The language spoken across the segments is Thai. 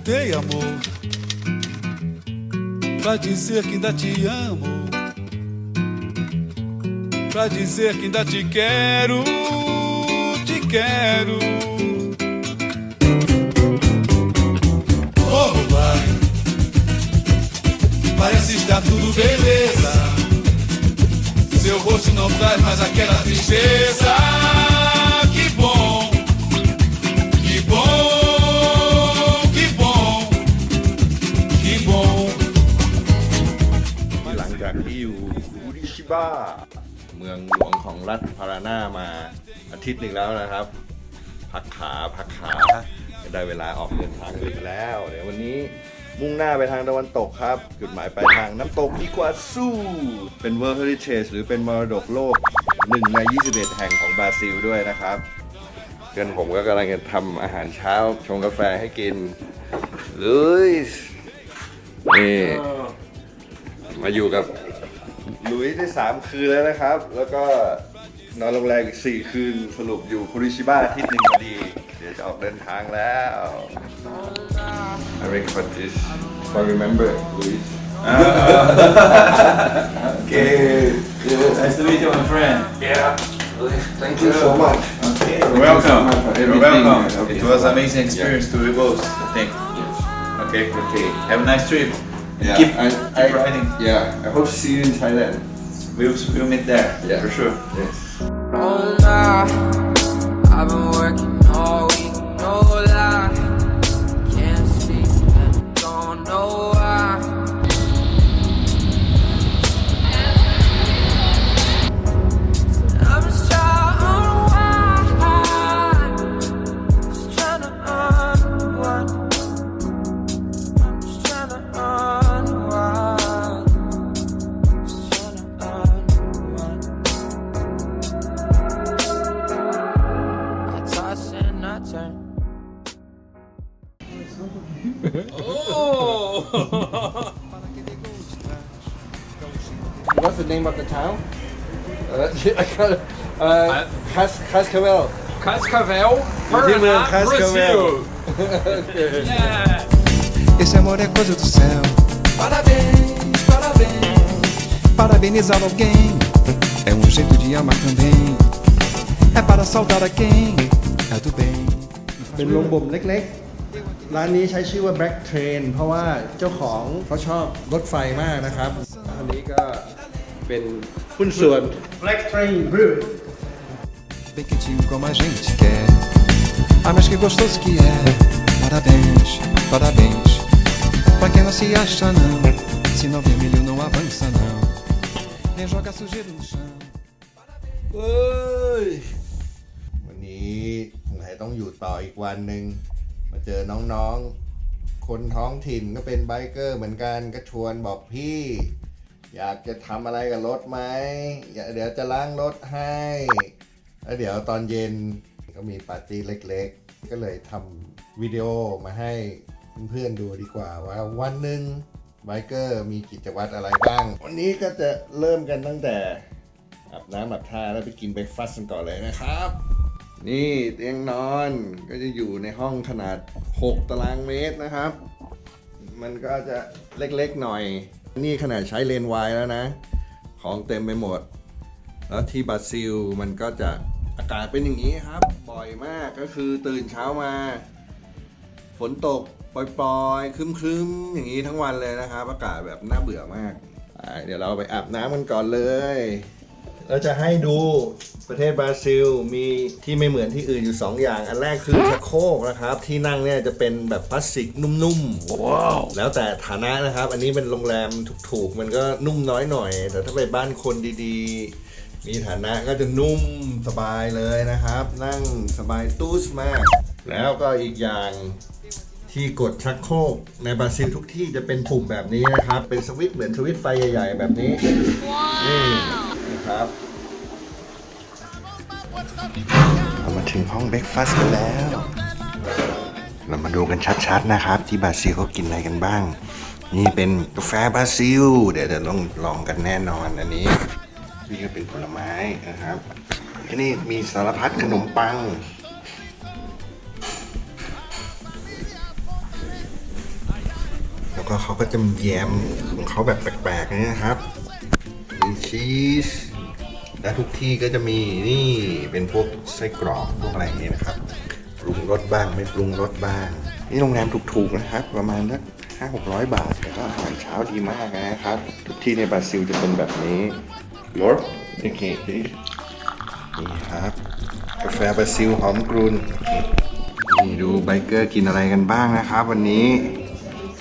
voltei, amor, pra dizer que ainda te amo, pra dizer que ainda te quero, te quero. Oh, vai, parece estar tudo beleza, seu rosto não traz mais aquela tristeza. Que bom, que bom, que bom, que bom. หลังจากที่อยู่คุริชิบะเมืองหลวงของรัฐพารานามาอาทิตย์หนึ่งแล้วนะครับพักขาได้เวลาออกเดินทางอีกแล้วเดี๋ยววันนี้มุ่งหน้าไปทางตะวันตกครับจุดหมายปลายทางน้ำตกอีกัวซูเป็น World Heritage หรือเป็นมรดกโลก1 ใน 21 แห่งของบราซิลด้วยนะครับเพื่อนผมก็กำลังจะทำอาหารเช้าชงกาแฟให้กินเลยนี่มาอยู่กับหลุยได้3 คืนแล้วนะครับแล้วก็นอนโรงแรมอีก4 คืนสรุปอยู่คุริชิบะอาทิตย์หนึ่งพอดีเดี๋ยวจะออกเดินทางแล้ว I record this for remember Luis Okay, nice to meet you, my friend. Yeah. thank you so much Okay, you're welcome. You're Everything. welcome. It was an amazing experience to we both, I think. Okay. Have a nice trip. yeah Keep I riding. yeah I hope to see you in Thailand We'll meet there. Yeah. For sure. yes Oh my, I've been working all week, no lie. Can't sleep and don't know why. I'm just trying to unwind, just trying to unwind. I'm just trying to unwind, just trying to unwind. I toss and I turn. What's the name of the town Cascavel Cascavel, Paraná, Paraná, Cascavel. Brasil. Yeah. Esse amor é coisa do céu. Parabéns, parabéns. Parabenizar alguém é jeito de amar também. É para saudar a quem é do bem. เป็นโรงบ่มเล็กๆ ร้านนี้ใช้ชื่อว่า Black Train เพราะว่าเจ้าของเขาชอบรถไฟมากนะครับ อันนี้ก็เป็นหุ้นส่วน Black Train Brewery Bem quentinho como a gente quer. Ah, mas que gostoso que é. Parabéns, parabéns. Pra quem não se acha não. Se não vê milho não avança não. Nem joga sujeira no chão. เฮ้ยวันนี้สงสัยต้องอยู่ต่ออีกวันหนึ่งมาเจอน้องๆคนท้องถิ่นก็เป็นไบเกอร์เหมือนกันก็ชวนบอกพี่ อยากจะทำอะไรกับรถไหมเดี๋ยวจะล้างรถให้แล้วเดี๋ยวตอนเย็นก็มีปาร์ตี้เล็กๆก็เลยทำวิดีโอมาให้เพื่อนๆดูดีกว่าว่าวันหนึ่งไบเกอร์มีกิจวัตรอะไรบ้างวันนี้ก็จะเริ่มกันตั้งแต่อาบน้ำอาบท่าแล้วไปกินเบรคฟาสต์กันก่อนเลยนะครับ นี่เตียงนอนก็จะอยู่ในห้องขนาด6 ตารางเมตรนะครับ มันก็จะเล็กๆหน่อยนี่ขนาดใช้เลนส์วายแล้วนะของเต็มไปหมดแล้วที่บราซิลมันก็จะอากาศเป็นอย่างนี้ครับบ่อยมากก็คือตื่นเช้ามาฝนตกปล่อยๆครึ้มๆอย่างนี้ทั้งวันเลยนะครับอากาศแบบน่าเบื่อมากเดี๋ยวเราไปอาบน้ำกันก่อนเลยเราจะให้ดูประเทศบราซิลมีที่ไม่เหมือนที่อื่นอยู่2 อย่างอันแรกคือชักโครกนะครับที่นั่งเนี่ยจะเป็นแบบพลาสติกนุ่มๆว้าวแล้วแต่ฐานะนะครับอันนี้เป็นโรงแรมถูกๆมันก็นุ่มน้อยหน่อยแต่ถ้าไปบ้านคนดีๆมีฐานะก็จะนุ่มสบายเลยนะครับนั่งสบายตู้สมากแล้วก็อีกอย่างที่กดชักโครกในบราซิลทุกที่จะเป็นปุ่มแบบนี้นะครับเป็นสวิตช์เหมือนสวิตช์ไฟใหญ่ๆแบบนี้นี่นะครับเรามาถึงห้องเบรคฟาสต์กันแล้วเรามาดูกันชัดๆนะครับที่บราซิลเขากินอะไรกันบ้างนี่เป็นกาแฟบราซิลเดี๋ยวจะลองกันแน่นอนอันนี้นี่ก็เป็นผลไม้นะครับอันนี้มีสารพัดขนมปัง ก็เขาก็จะมีแยมของเขาแบบแปลกๆนี่นะครับมีชีสและทุกที่ก็จะมีนี่เป็นพวกไส้กรอกพวกอะไรอย่างเงี้ยนะครับปรุงรสบ้างไม่ปรุงรสบ้างนี่โรงแรมถูกๆนะครับประมาณสัก500-600 บาทแต่ก็อาหารเช้าดีมากนะครับทุกที่ในบราซิลจะเป็นแบบนี้ลอร์โอเคนี่ครับกาแฟบราซิลหอมกรุ่นนี่ดูไบเกอร์กินอะไรกันบ้างนะครับวันนี้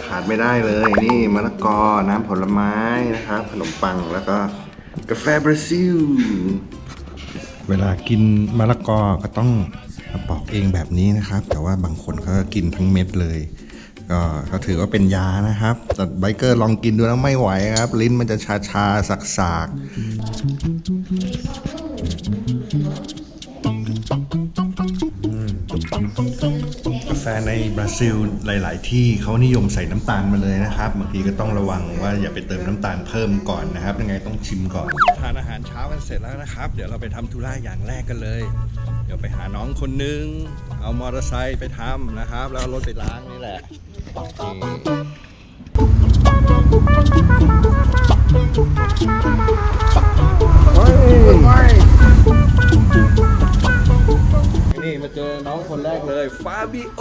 ขาดไม่ได้เลยนี่มะละกอน้ำผลไม้นะครับขนมปังแล้วก็กาแฟบราซิลเวลากินมะละกอก็ต้องปอกเองแบบนี้นะครับแต่ว่าบางคนก็กินทั้งเม็ดเลยก็ถือว่าเป็นยานะครับแต่ไบเกอร์ลองกินดูแล้วไม่ไหวครับลิ้นมันจะชาสากกาแฟในบราซิลหลายๆที่เขานิยมใส่น้ำตาลมาเลยนะครับบางทีก็ต้องระวังว่าอย่าไปเติมน้ำตาลเพิ่มก่อนนะครับยังไงต้องชิมก่อนทานอาหารเช้ากันเสร็จแล้วนะครับเดี๋ยวเราไปทำธุระอย่างแรกกันเลยเดี๋ยวไปหาน้องคนนึงเอามอเตอร์ไซค์ไปทำนะครับแล้วรถไปล้างนี่แหละนี่มาเจอน้องคนแรกเลยฟาบิโอ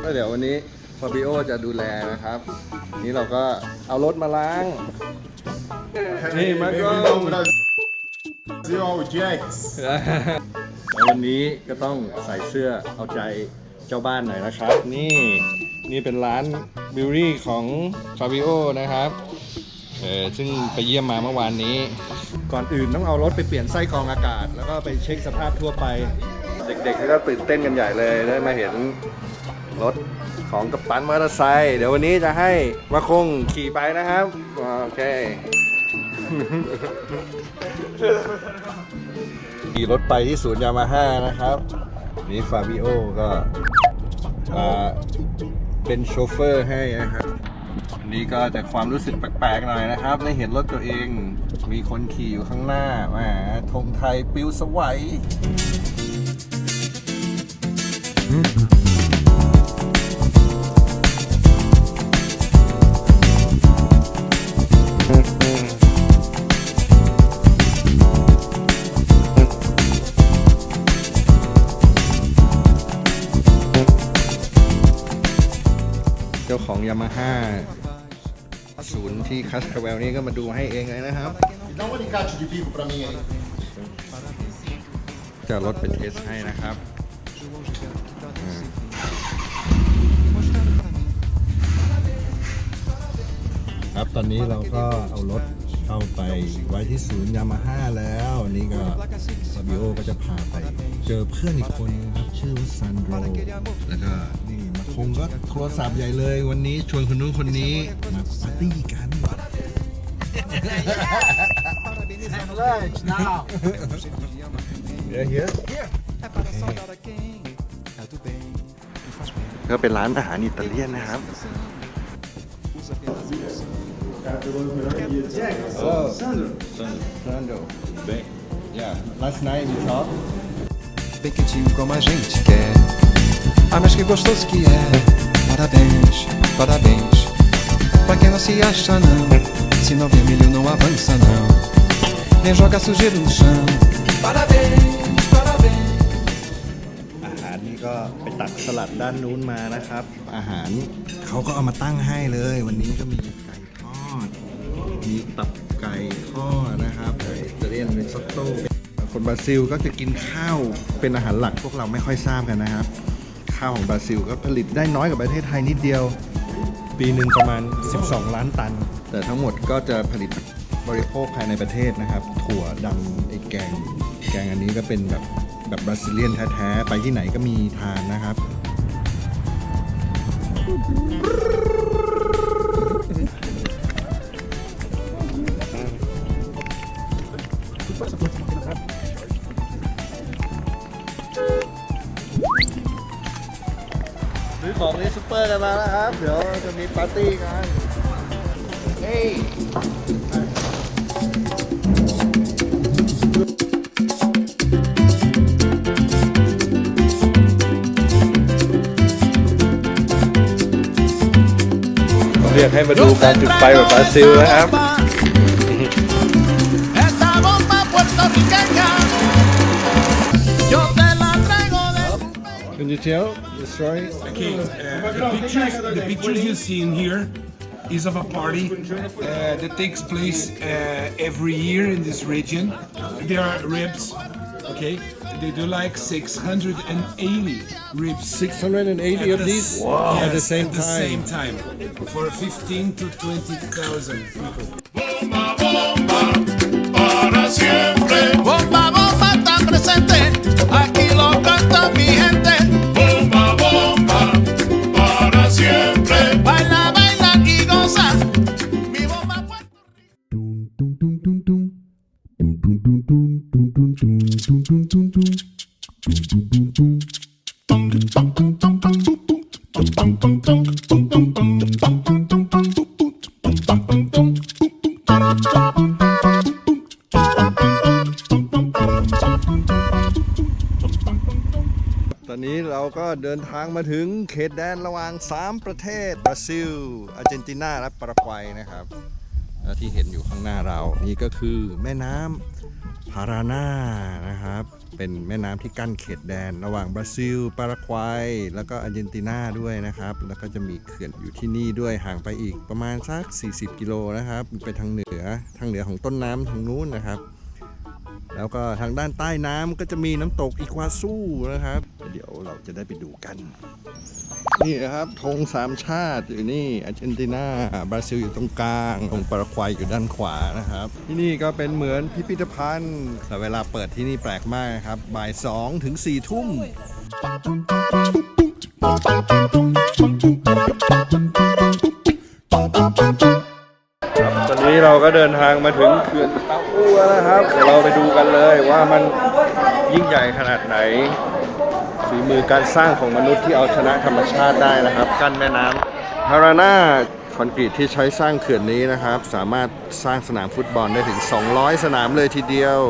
ก็เดี๋ยววันนี้ฟาบิโอจะดูแลนะครับนี่เราก็เอารถมาล้างนี่มาก็วันนี้ก็ต้องใส่เสื้อเอาใจเจ้าบ้านหน่อยนะครับนี่เป็นร้านบิวรี่ของฟาบิโอนะครับซึ่งไปเยี่ยมมาเมื่อวานนี้ก่อนอื่นต้องเอารถไปเปลี่ยนไส้กรองอากาศแล้วก็ไปเช็คสภาพทั่วไปเด็กๆก็ตื่นเต้นกันใหญ่เลยได้มาเห็นรถของกัปตันมอเตอร์ไซค์เดี๋ยววันนี้จะให้มาคงขี่ไปนะครับโอเคขี่รถไปที่ศูนย์ยามาฮ่านะครับนี่ฟาบิโอก็เป็นโชเฟอร์ให้นะครับนี่ก็จะความรู้สึกแปลกๆหน่อยนะครับได้เห็นรถตัวเองมีคนขี่อยู่ข้างหน้าแหมธงไทยปิวสวัยเจ้าของยามาฮ่าศูนย์ที่คัสคาเวลนี่ก็มาดูให้เองเลยนะครับจะรถไปเทสให้นะครับครับตอนนี้เราก็เอารถเข้าไปไว้ที่ศูนย์ยามาฮ่าแล้วนี่ก็ฟาบิโอก็จะพาไปเจอเพื่อนอีกคนนะครับชื่อว่าซันโดรแล้วก็นี่มาคงก็โทรศัพท์ใหญ่เลยวันนี้ชวนคนนู้นคนนี้มาปาร์ตี้กันก็เป็นร้านอาหารอิตาเลียนนะครับ Sandro. Bem. Yeah. Last night we talked. Bem quentinho como a gente quer. Ah, mas que gostoso que é. Parabéns, parabéns. Pra quem não se acha não. Se não vê milho não avança não. Nem joga sujeira no chão. Parabéns, parabéns. อาหารนี่ก็ไปตักสลัดด้านนู้นมานะครับอาหารเขาก็เอามาตั้งให้เลยวันนี้ก็มีไก่ทอดมีตับไก่ทอดนะครับจะเรียนเป็นซอตโต้คนบราซิลก็จะกินข้าวเป็นอาหารหลักพวกเราไม่ค่อยทราบกันนะครับข้าวของบราซิลก็ผลิตได้น้อยกว่าประเทศไทยนิดเดียวปีหนึ่งประมาณ12 ล้านตันแต่ทั้งหมดก็จะผลิตบริโภคภายในประเทศนะครับถั่วดำไอ้แกงอันนี้ก็เป็นแบบบราซิเลียนแท้ๆไปที่ไหนก็มีทานนะครับซื้อของในซุปเปอร์กันมาแล้วครับเดี๋ยวจะมีปาร์ตี้กันเฮ้ย ให้มาดูการจุดไฟแบบบราซิลนะครับ Esta bomba puertorriqueña, yo te la traigo de Can you tell the story? Okay, the pictures you see in here is of a party that takes place every year in this region. There are ribs, okay? They do like 680 ribs. 680 of these Yes, at the same at the time. same time for 15 to 20,000 people. bomba, bomba está presente, aquí lo canta mi gente. Bomba, bomba, para siempre. Baila, baila y goza, mi bomba puertorriqueña.ตอนนี้เราก็เดินทางมาถึงเขตแดนระหว่าง 3 ประเทศบราซิล อาร์เจนตินาและปารากวัยนะครับและที่เห็นอยู่ข้างหน้าเรานี่ก็คือแม่น้ำพารานานะครับเป็นแม่น้ำที่กั้นเขตแดนระหว่างบราซิล ปารากวัยแล้วก็อาร์เจนตินาด้วยนะครับแล้วก็จะมีเขื่อนอยู่ที่นี่ด้วยห่างไปอีกประมาณสัก40 กิโลนะครับไปทางเหนือของต้นน้ำทางนู้นนะครับแล้วก็ทางด้านใต้น้ำก็จะมีน้ำตกอีควาซูนะครับเดี๋ยวเราจะได้ไปดูกันนี่นะครับธง3 ชาติอยู่นี่อาร์เจนตินาบราซิลอยู่ตรงกลางธงปารากวัยอยู่ด้านขวานะครับที่นี่ก็เป็นเหมือนพิพิธภัณฑ์แต่เวลาเปิดที่นี่แปลกมากนะครับบ่าย 2 ถึง 4 ทุ่มครับตอนนี้เราก็เดินทางมาถึงเขื่อนตาอูแล้วนะครับเดี๋ยวเราไปดูกันเลยว่ามันยิ่งใหญ่ขนาดไหนฝีมือการสร้างของมนุษย์ที่เอาชนะธรรมชาติได้นะครับกั้นแม่น้ำพารานาคอนกรีตที่ใช้สร้างเขื่อนนี้นะครับสามารถสร้างสนามฟุตบอลได้ถึง200 สนามเลยทีเดียว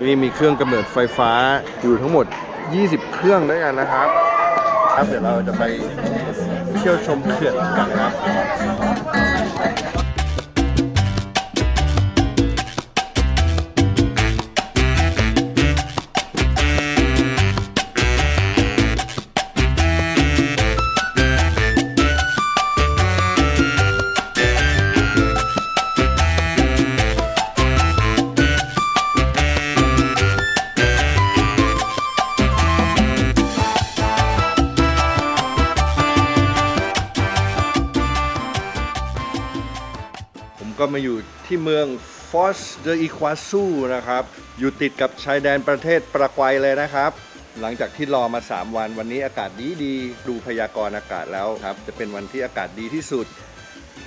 นี่มีเครื่องกำเนิดไฟฟ้าอยู่ทั้งหมด20 เครื่องด้วยกันนะครับเดี๋ยวเราจะไปเที่ยวชมเขื่อนกันนะครับ ก็มาอยู่ที่เมืองฟอสเดออีควาซูนะครับอยู่ติดกับชายแดนประเทศปารากวัยเลยนะครับหลังจากที่รอมา3 วันวันนี้อากาศดีดูพยากรณ์อากาศแล้วครับจะเป็นวันที่อากาศดีที่สุด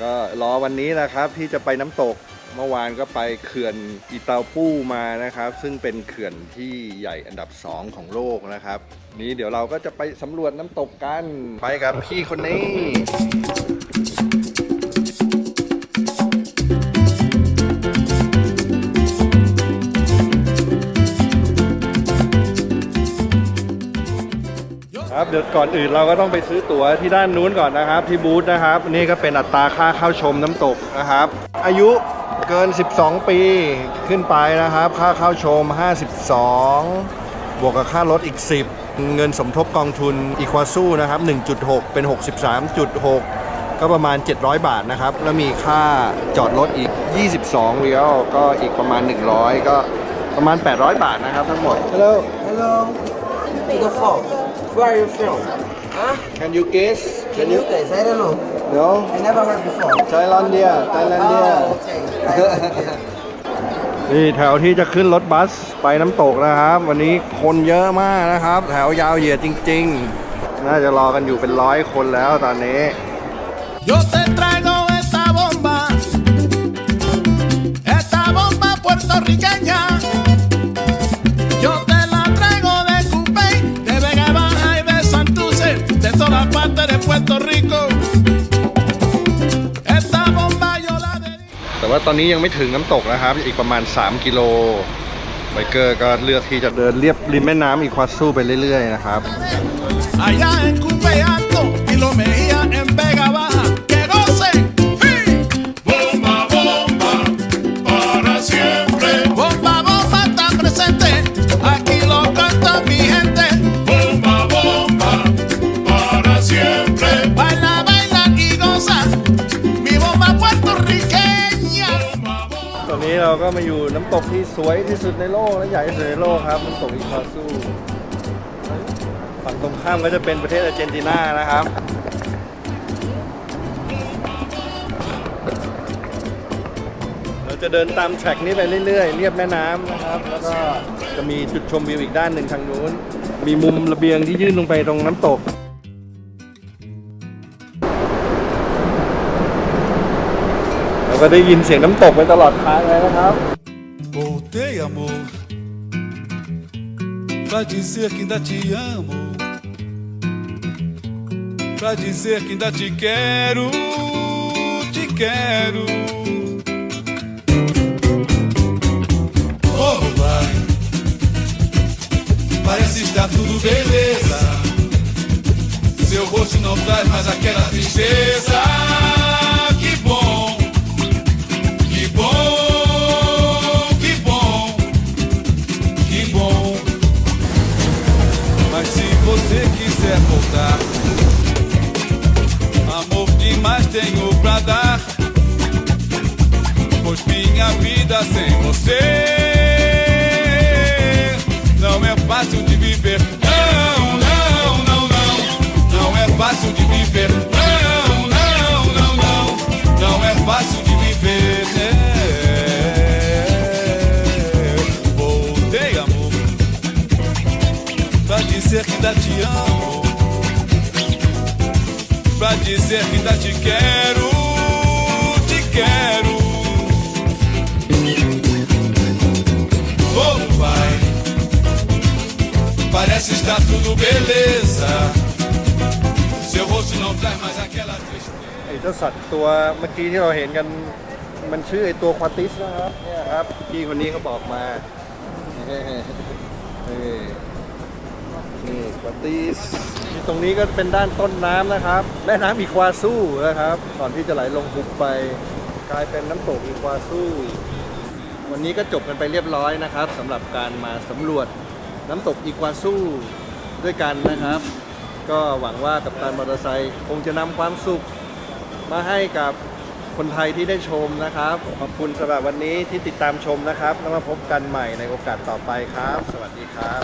ก็รอวันนี้นะครับที่จะไปน้ำตกเมื่อวานก็ไปเขื่อนอิตาปูมานะครับซึ่งเป็นเขื่อนที่ใหญ่อันดับ2ของโลกนะครับนี้เดี๋ยวเราก็จะไปสำรวจน้ำตกกันไปกับพี่คนนี้ครับเดี๋ยวก่อนอื่นเราก็ต้องไปซื้อตั๋วที่ด้านนู้นก่อนนะครับที่บูธนะครับนี่ก็เป็นอัตราค่าเข้าชมน้ำตกนะครับอายุเกิน12 ปีขึ้นไปนะครับค่าเข้าชม52บวกกับค่ารถอีก10เงินสมทบกองทุนอีควาซูนะครับ 1.6 เป็น 63.6 ก็ประมาณ700 บาทนะครับแล้วมีค่าจอดรถอีก22 เรียลก็อีกประมาณ100ก็ประมาณ800 บาทนะครับทั้งหมด Hello To the fall. Where are you from? Huh? Can you guess Can you guys? I don't know. No I never heard before. Thailandia Oh, okay. Thailand. นี่แถวที่จะขึ้นรถบัสไปน้ำตกนะครับวันนี้คนเยอะมากนะครับแถวยาวเหยียดจริงๆน่าจะรอกันอยู่เป็น100 คนแล้วตอนนี้ Yo te traigo esta bomba puertorriqueña. Yo te la traigo de Cupey, de Vega Baja y de Santurce, de todas partes de Puerto Rico. Esta bomba yo la dedico. แต่ว่าตอนนี้ยังไม่ถึงน้ำตกนะครับอีกประมาณ3 กิโลไบเกอร์ก็เลือกที่จะเดินเลียบริมแม่น้ำอีควาซูไปเรื่อยๆนะครับ Allá en Cupey Alto y Lo Mejía en Vega Baja, que gocen. ¡Sí! นี้เราก็มาอยู่น้ำตกที่สวยที่สุดในโลกและใหญ่ที่สุดในโลกครับน้ำตกอิควาซูฝั่งตรงข้ามก็จะเป็นประเทศอาร์เจนตินานะครับเราจะเดินตามแทร็กนี้ไปเรื่อยๆเรียบแม่น้ำนะครับแล้วก็จะมีจุดชมวิวอีกด้านหนึ่งทางนู้นมีมุมระเบียงที่ยื่นลงไปตรงน้ำตกเราก็ได้ยินเสียงน้ำตกไปตลอดทางเลยนะครับ Voltei, amor, pra dizer que ainda te amo, pra dizer que ainda te quero, te quero. Oh, vai, parece estar tudo beleza. Seu rosto não traz mais aquela tristeza. Que bom, que bom. Mas se você quiser voltar, amor demais tenho pra dar, pois minha vida sem você não é fácil de viver. Não, não, não, não, não é fácil de viver. Não, não, não, não, não é fácil de viver. Voltei, amor, pra dizer que ainda te amo, pra dizer que ainda te quero, te quero. Oh, vai, parece estar tudo beleza. Seu rosto não traz mais aquela tristeza. ไอ้เจ้าสัตว์ตัวเมื่อกี้ที่เราเห็นกันมันชื่อไอ้ตัวควาติสนะครับเนี่ยครับพี่คนนี้เขาบอกมานี่ควาติสที่ตรงนี้ก็เป็นด้านต้นน้ำนะครับแม่น้ำอีควาซูนะครับก่อนที่จะไหลลงหุบไปกลายเป็นน้ำตกอีควาซูวันนี้ก็จบกันไปเรียบร้อยนะครับสำหรับการมาสำรวจน้ำตกอีควาซูด้วยกันนะครับก็หวังว่ากัปตันมอเตอร์ไซค์คงจะนำความสุขมาให้กับคนไทยที่ได้ชมนะครับขอบคุณสำหรับวันนี้ที่ติดตามชมนะครับแล้วมาพบกันใหม่ในโอกาสต่อไปครับสวัสดีครับ